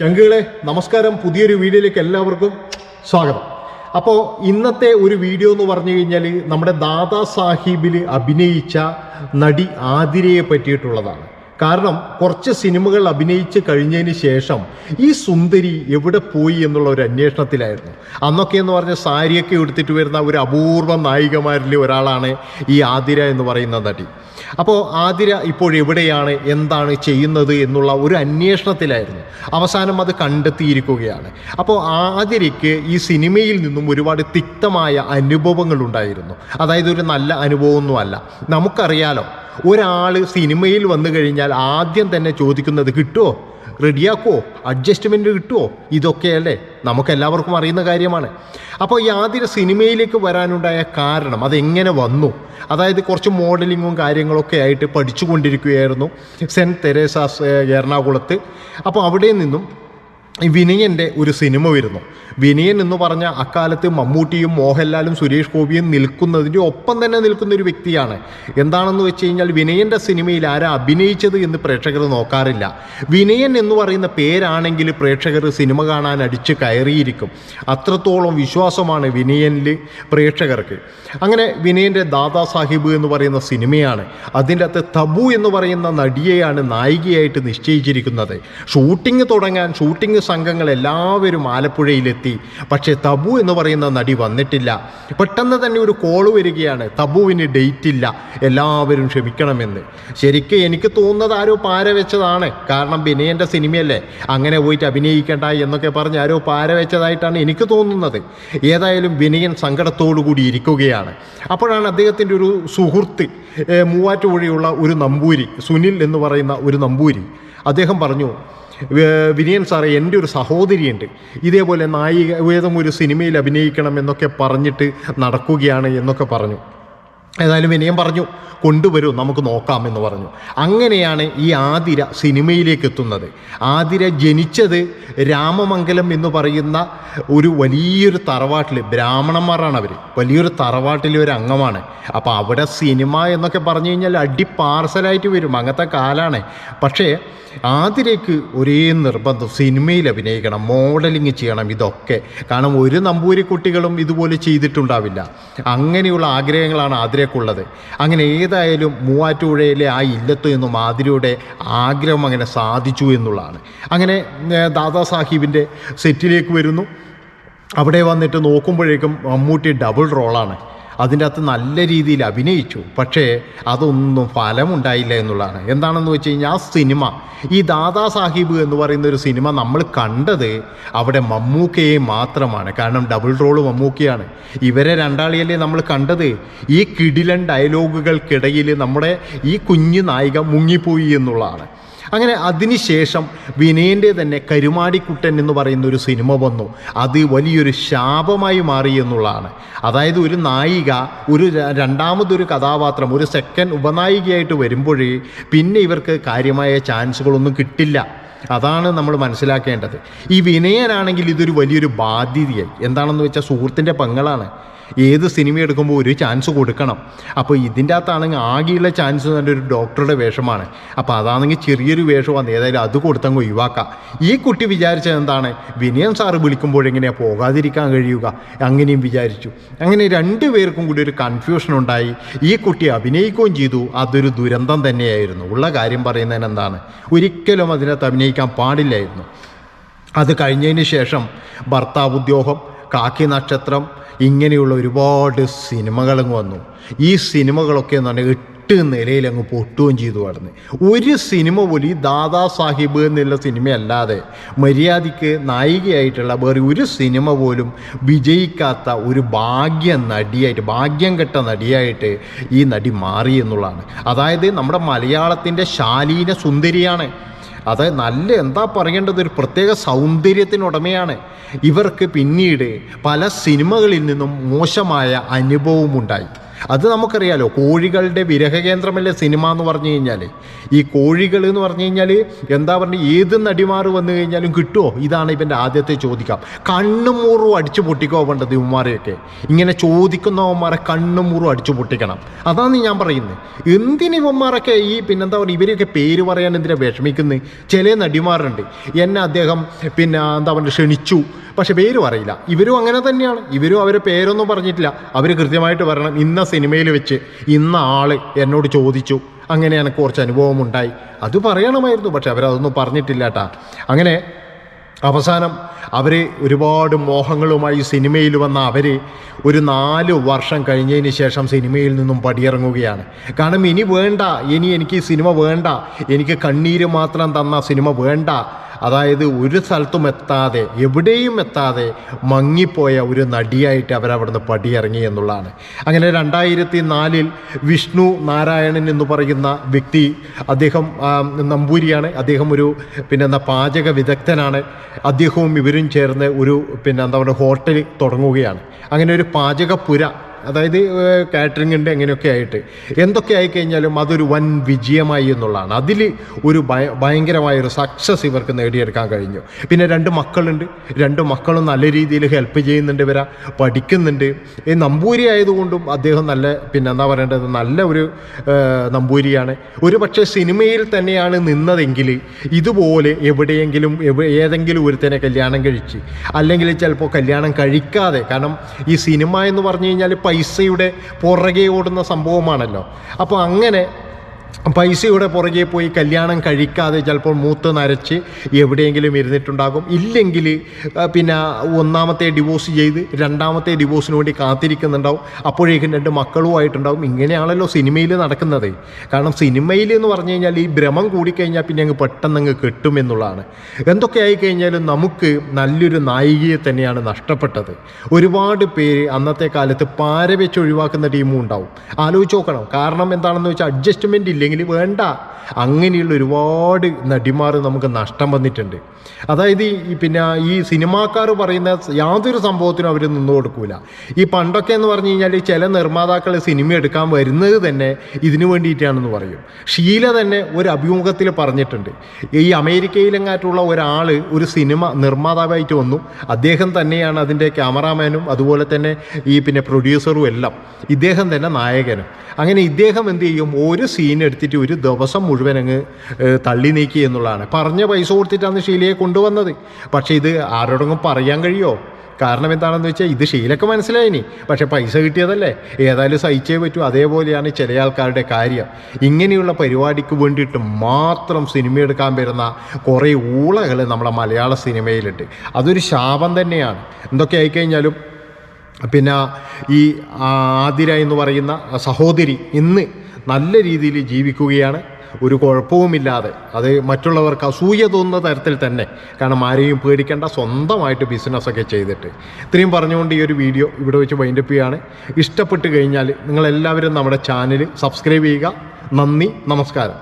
ചങ്കുകളെ നമസ്കാരം. പുതിയൊരു വീഡിയോയിലേക്ക് എല്ലാവർക്കും സ്വാഗതം. അപ്പോൾ ഇന്നത്തെ ഒരു വീഡിയോ എന്ന് പറഞ്ഞു കഴിഞ്ഞാൽ നമ്മുടെ ദാദാ സാഹിബിൽ അഭിനയിച്ച നടി ആതിരയെ പറ്റിയിട്ടുള്ളതാണ്. കാരണം കുറച്ച് സിനിമകൾ അഭിനയിച്ച് കഴിഞ്ഞതിന് ശേഷം ഈ സുന്ദരി എവിടെ പോയി എന്നുള്ള ഒരു അന്വേഷണത്തിലായിരുന്നു. അന്നൊക്കെ എന്ന് പറഞ്ഞാൽ സാരിയൊക്കെ എടുത്തിട്ട് വരുന്ന ഒരു അപൂർവ നായികമാരിൽ ഒരാളാണ് ഈ ആതിര എന്ന് പറയുന്ന നടി. അപ്പോൾ ആതിര ഇപ്പോഴെവിടെയാണ്, എന്താണ് ചെയ്യുന്നത് എന്നുള്ള ഒരു അന്വേഷണത്തിലായിരുന്നു. അവസാനം അത് കണ്ടെത്തിയിരിക്കുകയാണ്. അപ്പോൾ ആതിരയ്ക്ക് ഈ സിനിമയിൽ നിന്നും ഒരുപാട് തിക്തമായ അനുഭവങ്ങൾ ഉണ്ടായിരുന്നു. അതായത് ഒരു നല്ല അനുഭവമൊന്നുമല്ല. നമുക്കറിയാലോ, ഒരാൾ സിനിമയിൽ വന്നു കഴിഞ്ഞാൽ ആദ്യം തന്നെ ചോദിക്കുന്നത് കിട്ടുമോ, റെഡിയാക്കുമോ, അഡ്ജസ്റ്റ്മെൻറ്റ് കിട്ടുമോ, ഇതൊക്കെയല്ലേ നമുക്കെല്ലാവർക്കും അറിയുന്ന കാര്യമാണ്. അപ്പോൾ ഈ ആതിര സിനിമയിലേക്ക് വരാനുണ്ടായ കാരണം അതെങ്ങനെ വന്നു, അതായത് കുറച്ച് മോഡലിങ്ങും കാര്യങ്ങളൊക്കെ ആയിട്ട് പഠിച്ചുകൊണ്ടിരിക്കുകയായിരുന്നു സെൻറ്റ് തെരേസാസ് എറണാകുളത്ത്. അപ്പോൾ അവിടെ നിന്നും വിനയൻ്റെ ഒരു സിനിമ വരുന്നു. വിനയൻ എന്ന് പറഞ്ഞ അക്കാലത്ത് മമ്മൂട്ടിയും മോഹൻലാലും സുരേഷ് ഗോപിയും നിൽക്കുന്നതിൻ്റെ ഒപ്പം തന്നെ നിൽക്കുന്ന ഒരു വ്യക്തിയാണ്. എന്താണെന്ന് വെച്ച് കഴിഞ്ഞാൽ വിനയൻ്റെ സിനിമയിൽ ആരാ അഭിനയിച്ചത് എന്ന് പ്രേക്ഷകർ നോക്കാറില്ല. വിനയൻ എന്ന് പറയുന്ന പേരാണെങ്കിൽ പ്രേക്ഷകർ സിനിമ കാണാൻ അടിച്ച് കയറിയിരിക്കും. അത്രത്തോളം വിശ്വാസമാണ് വിനയനിൽ പ്രേക്ഷകർക്ക്. അങ്ങനെ വിനയൻ്റെ ദാദാ സാഹിബ് എന്ന് പറയുന്ന സിനിമയാണ്. അതിൻ്റെ അകത്ത് തബു എന്ന് പറയുന്ന നടിയെയാണ് നായികയായിട്ട് നിശ്ചയിച്ചിരിക്കുന്നത്. ഷൂട്ടിംഗ് തുടങ്ങാൻ ഷൂട്ടിംഗ് സംഘങ്ങൾ എല്ലാവരും ആലപ്പുഴയിലെത്തി. പക്ഷേ തബു എന്ന് പറയുന്ന നടി വന്നിട്ടില്ല. പെട്ടെന്ന് തന്നെ ഒരു കോള് വരികയാണ്, തബുവിന് ഡേറ്റ് ഇല്ല, എല്ലാവരും ക്ഷമിക്കണമെന്ന്. ശരിക്കും എനിക്ക് തോന്നുന്നത് ആരോ പാര വെച്ചതാണ്. കാരണം വിനയൻ്റെ സിനിമയല്ലേ, അങ്ങനെ പോയിട്ട് അഭിനയിക്കേണ്ട എന്നൊക്കെ പറഞ്ഞ് ആരോ പാര വെച്ചതായിട്ടാണ് എനിക്ക് തോന്നുന്നത്. ഏതായാലും വിനയൻ സങ്കടത്തോടു കൂടി ഇരിക്കുകയാണ്. അപ്പോഴാണ് അദ്ദേഹത്തിൻ്റെ ഒരു സുഹൃത്ത്, മൂവാറ്റുപുഴയുള്ള ഒരു നമ്പൂരി, സുനിൽ എന്ന് പറയുന്ന ഒരു നമ്പൂരി, അദ്ദേഹം പറഞ്ഞു, വിനയൻ സാറേ, എൻ്റെ ഒരു സഹോദരിയുണ്ട്, ഇതേപോലെ നായിക ഏതും ഒരു സിനിമയിൽ അഭിനയിക്കണം എന്നൊക്കെ പറഞ്ഞിട്ട് നടക്കുകയാണ് എന്നൊക്കെ പറഞ്ഞു. ഏതായാലും വിനയൻ പറഞ്ഞു, കൊണ്ടുവരൂ, നമുക്ക് നോക്കാം എന്ന് പറഞ്ഞു. അങ്ങനെയാണ് ഈ ആതിര സിനിമയിലേക്ക് എത്തുന്നത്. ആതിര ജനിച്ചത് രാമമംഗലം എന്ന് പറയുന്ന ഒരു വലിയൊരു തറവാട്ടിൽ, ബ്രാഹ്മണന്മാരാണ് അവർ, വലിയൊരു തറവാട്ടിലെ ഒരു അംഗമാണ്. അപ്പോൾ അവിടെ സിനിമ എന്നൊക്കെ പറഞ്ഞു കഴിഞ്ഞാൽ അടി പാർസലായിട്ട് വരും, അങ്ങനത്തെ കാലാണ്. പക്ഷേ ആതിരയ്ക്ക് ഒരേ നിർബന്ധം, സിനിമയിൽ അഭിനയിക്കണം, മോഡലിങ് ചെയ്യണം, ഇതൊക്കെ. കാരണം ഒരു നമ്പൂരി കുട്ടികളും ഇതുപോലെ ചെയ്തിട്ടുണ്ടാവില്ല. അങ്ങനെയുള്ള ആഗ്രഹങ്ങളാണ് ആതിരയ്ക്കുള്ളത്. അങ്ങനെ ഏതായാലും മൂവാറ്റുപുഴയിലെ ആ ഇല്ലത്തു നിന്നും ആതിരയുടെ ആഗ്രഹം അങ്ങനെ സാധിച്ചു എന്നുള്ളതാണ്. അങ്ങനെ ദാദാ സാഹിബിൻ്റെ സെറ്റിലേക്ക് വരുന്നു. അവിടെ വന്നിട്ട് നോക്കുമ്പോഴേക്കും മമ്മൂട്ടി ഡബിൾ റോളാണ്. അതിൻ്റെ അകത്ത് നല്ല രീതിയിൽ അഭിനയിച്ചു. പക്ഷേ അതൊന്നും ഫലമുണ്ടായില്ല എന്നുള്ളതാണ്. എന്താണെന്ന് വെച്ച് കഴിഞ്ഞാൽ ആ സിനിമ, ഈ ദാദാ സാഹിബ് എന്ന് പറയുന്ന ഒരു സിനിമ നമ്മൾ കണ്ടത് അവിടെ മമ്മൂക്കയെ മാത്രമാണ്. കാരണം ഡബിൾ റോള് മമ്മൂക്കയാണ്. ഇവരെ രണ്ടാളിയല്ലേ നമ്മൾ കണ്ടത്. ഈ കിടിലൻ ഡയലോഗുകൾക്കിടയിൽ നമ്മുടെ ഈ കുഞ്ഞു നായിക മുങ്ങിപ്പോയി എന്നുള്ളതാണ്. അങ്ങനെ അതിനുശേഷം വിനയൻ്റെ തന്നെ കരുമാടിക്കുട്ടൻ എന്ന് പറയുന്ന ഒരു സിനിമ വന്നു. അത് വലിയൊരു ശാപമായി മാറി എന്നുള്ളതാണ്. അതായത് ഒരു നായിക ഒരു രണ്ടാമതൊരു കഥാപാത്രം, ഒരു സെക്കൻഡ് ഉപനായികയായിട്ട് വരുമ്പോഴേ പിന്നെ ഇവർക്ക് കാര്യമായ ചാൻസുകളൊന്നും കിട്ടില്ല. അതാണ് നമ്മൾ മനസ്സിലാക്കേണ്ടത്. ഈ വിനയനാണെങ്കിൽ ഇതൊരു വലിയൊരു ബാധ്യതയായി. എന്താണെന്ന് വെച്ചാൽ സുഹൃത്തിൻ്റെ പെങ്ങളാണ്. ഏത് സിനിമ എടുക്കുമ്പോൾ ഒരു ചാൻസ് കൊടുക്കണം. അപ്പോൾ ഇതിൻ്റെ അകത്താണെങ്കിൽ ആകെയുള്ള ചാൻസ് തന്നെ ഒരു ഡോക്ടറുടെ വേഷമാണ്. അപ്പോൾ അതാണെങ്കിൽ ചെറിയൊരു വേഷമാണ്. ഏതായാലും അത് കൊടുത്തങ്ങ് ഒഴിവാക്കാം. ഈ കുട്ടി വിചാരിച്ചത് എന്താണ്, വിനയൻ സാറ് വിളിക്കുമ്പോഴെങ്ങനെയാണ് പോകാതിരിക്കാൻ കഴിയുക, അങ്ങനെയും വിചാരിച്ചു. അങ്ങനെ രണ്ടു പേർക്കും കൂടി ഒരു കൺഫ്യൂഷൻ ഉണ്ടായി. ഈ കുട്ടി അഭിനയിക്കുകയും ചെയ്തു. അതൊരു ദുരന്തം തന്നെയായിരുന്നു. ഉള്ള കാര്യം പറയുന്നതിന് എന്താണ്, ഒരിക്കലും അതിനകത്ത് അഭിനയിക്കാൻ പാടില്ലായിരുന്നു. അത് കഴിഞ്ഞതിന് ശേഷം ഭർത്താവ് ഉദ്യോഗം, കാക്കി നക്ഷത്രം, ഇങ്ങനെയുള്ള ഒരുപാട് സിനിമകളങ്ങ് വന്നു. ഈ സിനിമകളൊക്കെ എന്ന് പറഞ്ഞാൽ 8 നിലയിൽ അങ്ങ് പൊട്ടുകയും ചെയ്തു കടന്ന്. ഒരു സിനിമ പോലും ഈ ദാദാ സാഹിബ് എന്നുള്ള സിനിമയല്ലാതെ മര്യാദയ്ക്ക് നായികയായിട്ടുള്ള വേറെ ഒരു സിനിമ പോലും വിജയിക്കാത്ത ഒരു ഭാഗ്യം കെട്ട നടിയായിട്ട് ഈ നടി മാറി എന്നുള്ളതാണ്. അതായത് നമ്മുടെ മലയാളത്തിൻ്റെ ശാലീന സുന്ദരിയാണ്. അത് നല്ല എന്താ പറയേണ്ടത്, ഒരു പ്രത്യേക സൗന്ദര്യത്തിനുടമയാണ്. ഇവർക്ക് പിന്നീട് പല സിനിമകളിൽ നിന്നും മോശമായ അനുഭവമുണ്ടായി. അത് നമുക്കറിയാലോ, കോഴികളുടെ വിരഹകേന്ദ്രമല്ലേ സിനിമ എന്ന് പറഞ്ഞു കഴിഞ്ഞാൽ. ഈ കോഴികൾ എന്ന് പറഞ്ഞു കഴിഞ്ഞാൽ എന്താ പറയുക, ഏത് നടിമാർ വന്നു കഴിഞ്ഞാലും കിട്ടുമോ? ഇതാണ് ഇവൻ്റെ ആദ്യത്തെ ചോദിക്കാം. കണ്ണും മൂറും അടിച്ചു പൊട്ടിക്കോ വേണ്ടത് ഇവന്മാരെയൊക്കെ. ഇങ്ങനെ ചോദിക്കുന്നവന്മാരെ കണ്ണും മൂറും അടിച്ചു പൊട്ടിക്കണം. അതാണ് ഞാൻ പറയുന്നത്. എന്തിന് ഇവന്മാരൊക്കെ ഈ പിന്നെന്താ പറയുക, ഇവരെയൊക്കെ പേര് പറയാൻ എന്തിനാ വിഷമിക്കുന്നത്? ചില നടിമാരുണ്ട്, എന്നെ അദ്ദേഹം പിന്നെ എന്താ പറയുക ക്ഷണിച്ചു, പക്ഷെ പേര് പറയില്ല. ഇവരും അങ്ങനെ തന്നെയാണ്. ഇവരും അവരെ പേരൊന്നും പറഞ്ഞിട്ടില്ല. അവർ കൃത്യമായിട്ട് പറയണം, ഇന്ന സിനിമയിൽ വെച്ച് ഇന്ന ആൾ എന്നോട് ചോദിച്ചു, അങ്ങനെ എനിക്ക് കുറച്ച് അനുഭവം ഉണ്ടായി, അത് പറയണമായിരുന്നു. പക്ഷെ അവരതൊന്നും പറഞ്ഞിട്ടില്ല കേട്ടാ. അങ്ങനെ അവസാനം അവർ ഒരുപാട് മോഹങ്ങളുമായി സിനിമയിൽ വന്ന അവർ ഒരു 4 വർഷം കഴിഞ്ഞതിന് ശേഷം സിനിമയിൽ നിന്നും പടിയിറങ്ങുകയാണ്. കാരണം ഇനി വേണ്ട, ഇനി എനിക്ക് ഈ സിനിമ വേണ്ട, എനിക്ക് കണ്ണീര് മാത്രം തന്ന സിനിമ വേണ്ട. അതായത് ഒരു സ്ഥലത്തും എത്താതെ, എവിടെയും എത്താതെ മങ്ങിപ്പോയ ഒരു നടിയായിട്ട് അവരവിടുന്ന് പടിയിറങ്ങി എന്നുള്ളതാണ്. അങ്ങനെ 2004 വിഷ്ണു നാരായണൻ എന്ന് പറയുന്ന വ്യക്തി, അദ്ദേഹം നമ്പൂരിയാണ്. അദ്ദേഹം ഒരു പാചക വിദഗ്ധനാണ്. അദ്ദേഹവും ഇവരും ചേർന്ന് ഒരു എന്താ പറയുക ഹോട്ടൽ തുടങ്ങുകയാണ്. അങ്ങനെ ഒരു പാചകപ്പുര, അതായത് കാറ്ററിംഗ് ഉണ്ട്, അങ്ങനെയൊക്കെ ആയിട്ട് എന്തൊക്കെ ആയിക്കഴിഞ്ഞാലും അതൊരു വൻ വിജയമായി എന്നുള്ളതാണ്. അതിൽ ഒരു ഭയങ്കരമായൊരു സക്സസ് ഇവർക്ക് നേടിയെടുക്കാൻ കഴിഞ്ഞു. പിന്നെ 2 മക്കളുണ്ട്. 2 മക്കളും നല്ല രീതിയിൽ ഹെൽപ്പ് ചെയ്യുന്നുണ്ട്, ഇവരെ പഠിക്കുന്നുണ്ട്. ഈ നമ്പൂരി ആയതുകൊണ്ടും അദ്ദേഹം നല്ല എന്താ പറയേണ്ടത്, നല്ല ഒരു നമ്പൂരിയാണ്. ഒരു പക്ഷേ സിനിമയിൽ തന്നെയാണ് നിന്നതെങ്കിൽ ഇതുപോലെ എവിടെയെങ്കിലും ഏതെങ്കിലും ഒരുത്തനെ കല്യാണം കഴിച്ച്, അല്ലെങ്കിൽ ചിലപ്പോൾ കല്യാണം കഴിക്കാതെ, കാരണം ഈ സിനിമ എന്ന് പറഞ്ഞു കഴിഞ്ഞാൽ പൈസയുടെ പുറകെ ഓടുന്ന സംഭവമാണല്ലോ. അപ്പോൾ അങ്ങനെ പൈസയുടെ പുറകെ പോയി കല്യാണം കഴിക്കാതെ ചിലപ്പോൾ മൂത്ത് നരച്ച് എവിടെയെങ്കിലും ഇരുന്നിട്ടുണ്ടാകും. ഇല്ലെങ്കിൽ ഒന്നാമത്തെ ഡിവോഴ്സ് ചെയ്ത് രണ്ടാമത്തെ ഡിവോഴ്സിന് വേണ്ടി കാത്തിരിക്കുന്നുണ്ടാവും. അപ്പോഴേക്കും 2 മക്കളുമായിട്ടുണ്ടാവും. ഇങ്ങനെയാണല്ലോ സിനിമയിൽ നടക്കുന്നത്. കാരണം സിനിമയിൽ എന്ന് പറഞ്ഞു കഴിഞ്ഞാൽ ഈ ഭ്രമം കൂടിക്കഴിഞ്ഞാൽ പിന്നെ അങ്ങ് പെട്ടെന്ന് കിട്ടുമെന്നുള്ളതാണ്. എന്തൊക്കെ ആയിക്കഴിഞ്ഞാലും നമുക്ക് നല്ലൊരു നായികയെ തന്നെയാണ് നഷ്ടപ്പെട്ടത്. ഒരുപാട് പേര് അന്നത്തെ കാലത്ത് പാര വെച്ച് ഒഴിവാക്കുന്ന ടീമും ഉണ്ടാവും. ആലോചിച്ച് നോക്കണം. കാരണം എന്താണെന്ന് വെച്ചാൽ അഡ്ജസ്റ്റ്മെൻ്റ് ഇല്ലെങ്കിൽ വേണ്ട, അങ്ങനെയുള്ള ഒരുപാട് നടിമാർ നമുക്ക് നഷ്ടം വന്നിട്ടുണ്ട്. അതായത് ഈ സിനിമാക്കാർ പറയുന്ന യാതൊരു സംഭവത്തിനും അവർ നിന്നു കൊടുക്കൂല. ഈ പണ്ടൊക്കെ എന്ന് പറഞ്ഞു കഴിഞ്ഞാൽ ചില നിർമ്മാതാക്കൾ സിനിമ എടുക്കാൻ വരുന്നത് തന്നെ ഇതിനു വേണ്ടിയിട്ടാണെന്ന് പറയും. ഷീല തന്നെ ഒരു അഭിമുഖത്തിൽ പറഞ്ഞിട്ടുണ്ട്, ഈ അമേരിക്കയിലെങ്ങാറ്റുള്ള ഒരാൾ ഒരു സിനിമ നിർമ്മാതാവായിട്ട് വന്നു. അദ്ദേഹം തന്നെയാണ് അതിൻ്റെ ക്യാമറാമാനും അതുപോലെ തന്നെ ഈ പ്രൊഡ്യൂസറും എല്ലാം. ഇദ്ദേഹം തന്നെ നായകനും. അങ്ങനെ ഇദ്ദേഹം എന്ത് ചെയ്യും, ഒരു സീൻ എടുത്തിട്ട് ഒരു ദിവസം മുഴുവൻ അങ്ങ് തള്ളി നീക്കി എന്നുള്ളതാണ്. പറഞ്ഞ പൈസ കൊടുത്തിട്ടാണ് ഷീലയെ കൊണ്ടുവന്നത്. പക്ഷേ ഇത് ആരോടെങ്കിലും പറയാൻ കഴിയുമോ? കാരണം എന്താണെന്ന് വെച്ചാൽ ഇത് ഷീലക്ക് മനസ്സിലായിനി, പക്ഷേ പൈസ കിട്ടിയതല്ലേ, ഏതായാലും സഹിച്ചേ പറ്റൂ. അതേപോലെയാണ് ചില ആൾക്കാരുടെ കാര്യം. ഇങ്ങനെയുള്ള പരിപാടിക്ക് വേണ്ടിയിട്ട് മാത്രം സിനിമ എടുക്കാൻ വരുന്ന കുറേ ഊളകൾ നമ്മുടെ മലയാള സിനിമയിലുണ്ട്. അതൊരു ശാപം തന്നെയാണ്. എന്തൊക്കെ ആയിക്കഴിഞ്ഞാലും ഈ ആതിര എന്ന് പറയുന്ന സഹോദരി ഇന്ന് നല്ല രീതിയിൽ ജീവിക്കുകയാണ്, ഒരു കുഴപ്പവുമില്ലാതെ. അത് മറ്റുള്ളവർക്ക് അസൂയ തോന്നുന്ന തരത്തിൽ തന്നെ. കാരണം ആരെയും പേടിക്കേണ്ട, സ്വന്തമായിട്ട് ബിസിനസ്സൊക്കെ ചെയ്തിട്ട്. ഇത്രയും പറഞ്ഞുകൊണ്ട് ഈ ഒരു വീഡിയോ ഇവിടെ വെച്ച് വൈൻഡപ്പ് ചെയ്യുകയാണ്. ഇഷ്ടപ്പെട്ട് കഴിഞ്ഞാൽ നിങ്ങളെല്ലാവരും നമ്മുടെ ചാനൽ സബ്സ്ക്രൈബ് ചെയ്യുക. നന്ദി, നമസ്കാരം.